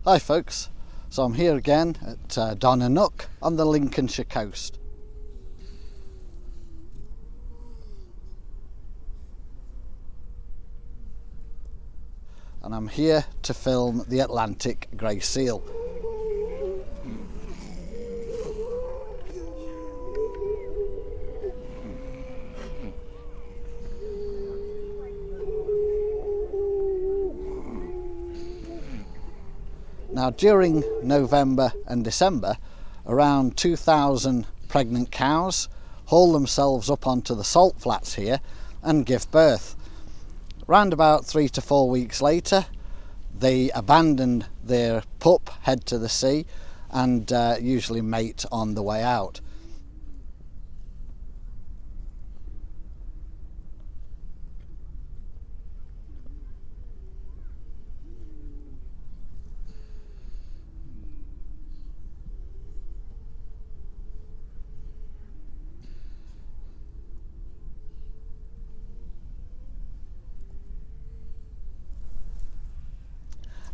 Hi folks, so I'm here again at Donna Nook on the Lincolnshire coast. And I'm here to film the Atlantic grey seal. Now during November and December, around 2,000 pregnant cows haul themselves up onto the salt flats here and give birth. Round about 3 to 4 weeks later, they abandon their pup, head to the sea, and usually mate on the way out.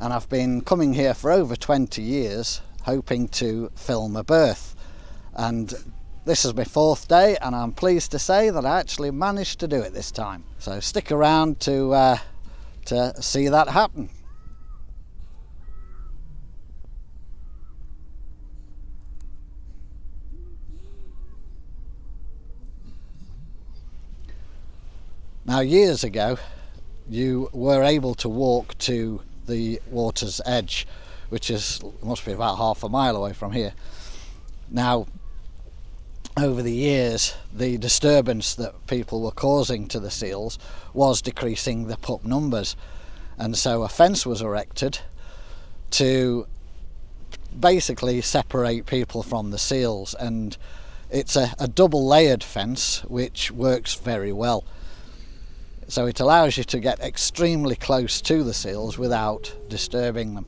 And I've been coming here for over 20 years hoping to film a birth, and this is my 4th day and I'm pleased to say that I actually managed to do it this time. So stick around to see that happen. Now years ago you were able to walk to the water's edge, which must be about half a mile away from here. Now over the years the disturbance that people were causing to the seals was decreasing the pup numbers, and so a fence was erected to basically separate people from the seals, and it's a double layered fence which works very well. So it allows you to get extremely close to the seals without disturbing them.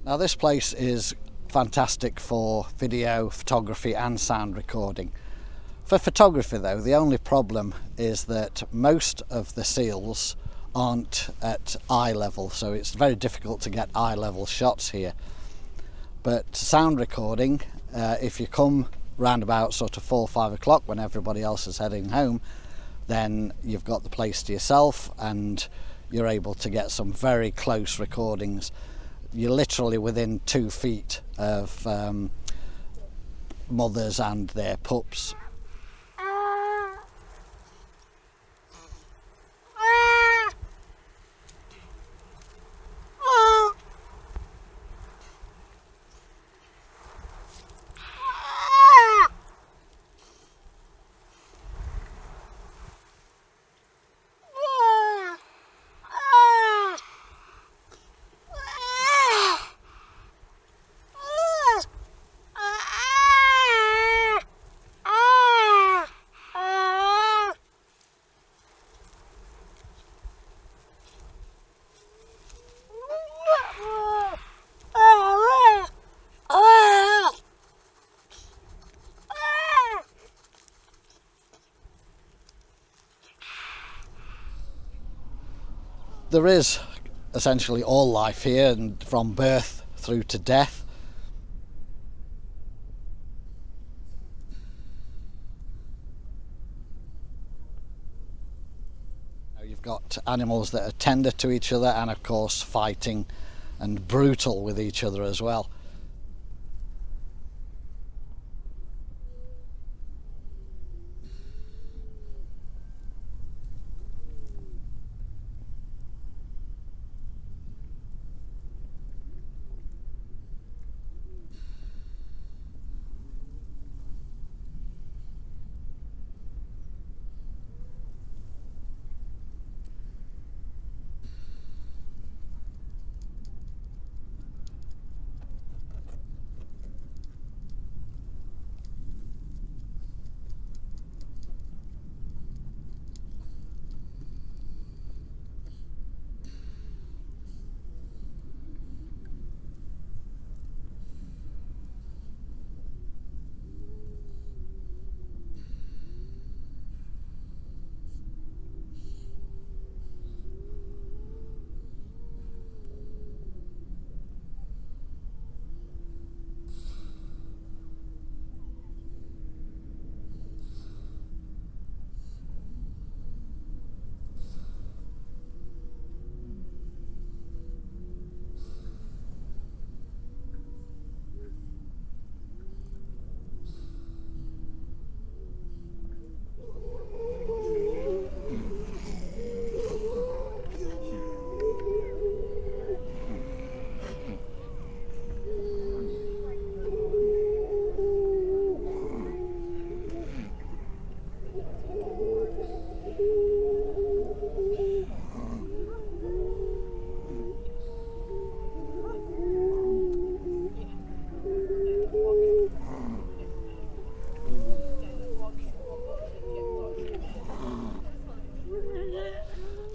Now this place is fantastic for video, photography and sound recording. For photography though, the only problem is that most of the seals aren't at eye level, so it's very difficult to get eye level shots here. But sound recording, if you come round about sort of 4 or 5 o'clock when everybody else is heading home, then you've got the place to yourself and you're able to get some very close recordings. You're literally within 2 feet of mothers and their pups. There is essentially all life here, and from birth through to death. You've got animals that are tender to each other and of course fighting and brutal with each other as well.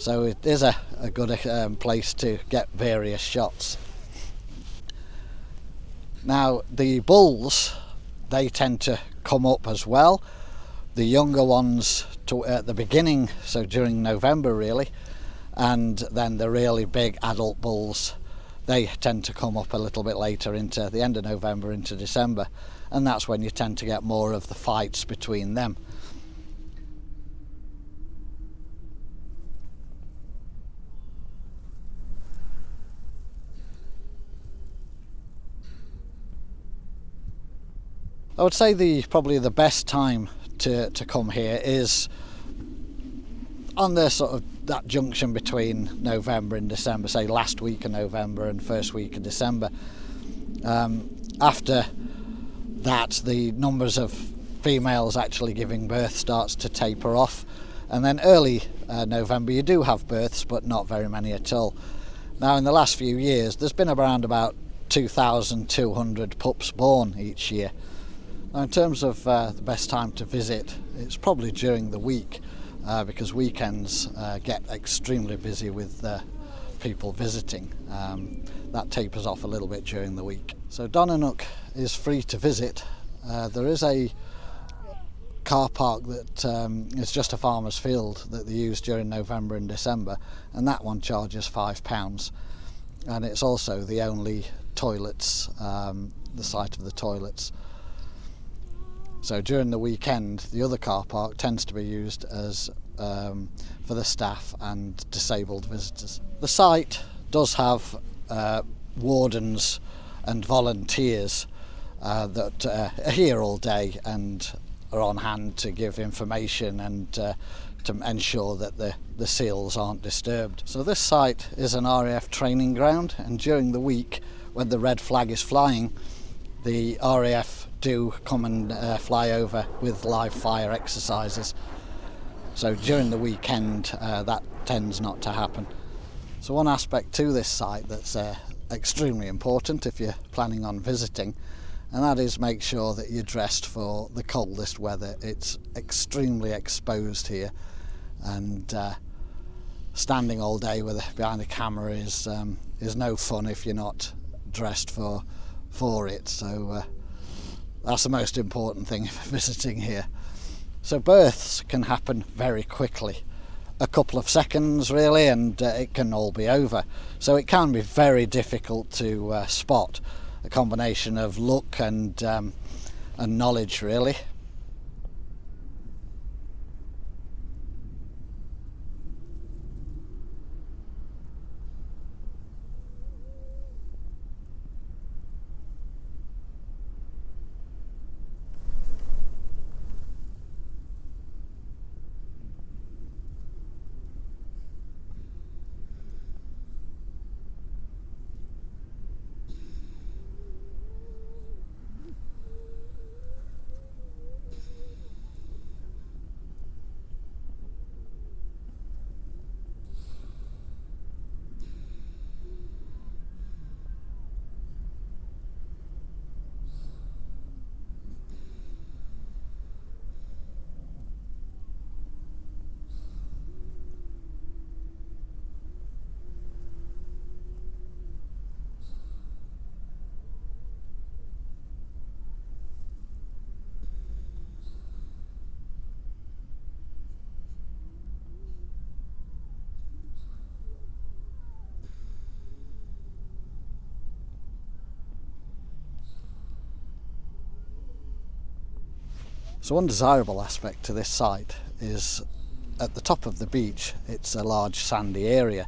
so it is a good place to get various shots. Now the bulls, they tend to come up as well. The younger ones at the beginning, so during November really, and then the really big adult bulls, they tend to come up a little bit later, into the end of November into December, and that's when you tend to get more of the fights between them. I would say probably the best time to come here is on the sort of that junction between November and December, say last week of November and first week of December. After that, the numbers of females actually giving birth starts to taper off, and then early November you do have births, but not very many at all. Now in the last few years there's been around about 2,200 pups born each year. Now in terms of the best time to visit, it's probably during the week, because weekends get extremely busy with people visiting. That tapers off a little bit during the week. So Donna Nook is free to visit. There is a car park that is just a farmer's field that they use during November and December, and that one charges £5, and it's also the only toilets, the site of the toilets. So during the weekend the other car park tends to be used as for the staff and disabled visitors. The site does have wardens and volunteers that are here all day and are on hand to give information and to ensure that the seals aren't disturbed. So this site is an RAF training ground, and during the week when the red flag is flying, the RAF do come and fly over with live fire exercises. So during the weekend that tends not to happen. So one aspect to this site that's extremely important if you're planning on visiting, and that is make sure that you're dressed for the coldest weather. It's extremely exposed here, and standing all day behind a camera is no fun if you're not dressed for it. So that's the most important thing for visiting here. So births can happen very quickly, a couple of seconds really, and it can all be over. So it can be very difficult to spot. A combination of luck and knowledge really. So one desirable aspect to this site is at the top of the beach it's a large sandy area,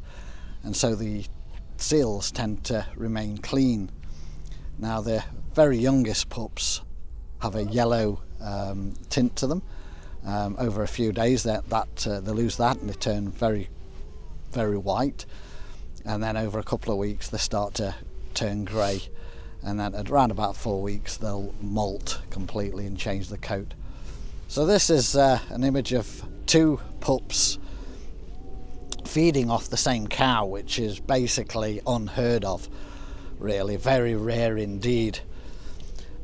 and so the seals tend to remain clean. Now the very youngest pups have a yellow tint to them. Over a few days they lose that and they turn very, very white, and then over a couple of weeks they start to turn grey, and then at around about 4 weeks they'll molt completely and change the coat. So this is an image of two pups feeding off the same cow, which is basically unheard of, really, very rare indeed.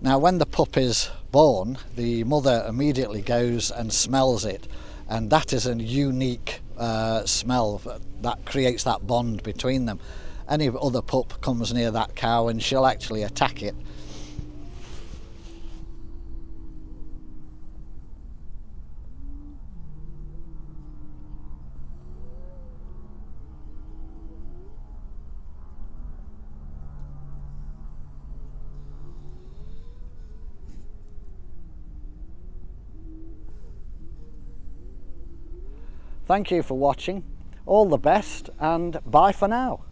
Now when the pup is born, the mother immediately goes and smells it, and that is a unique smell that creates that bond between them. Any other pup comes near that cow and she'll actually attack it. Thank you for watching. All the best and bye for now.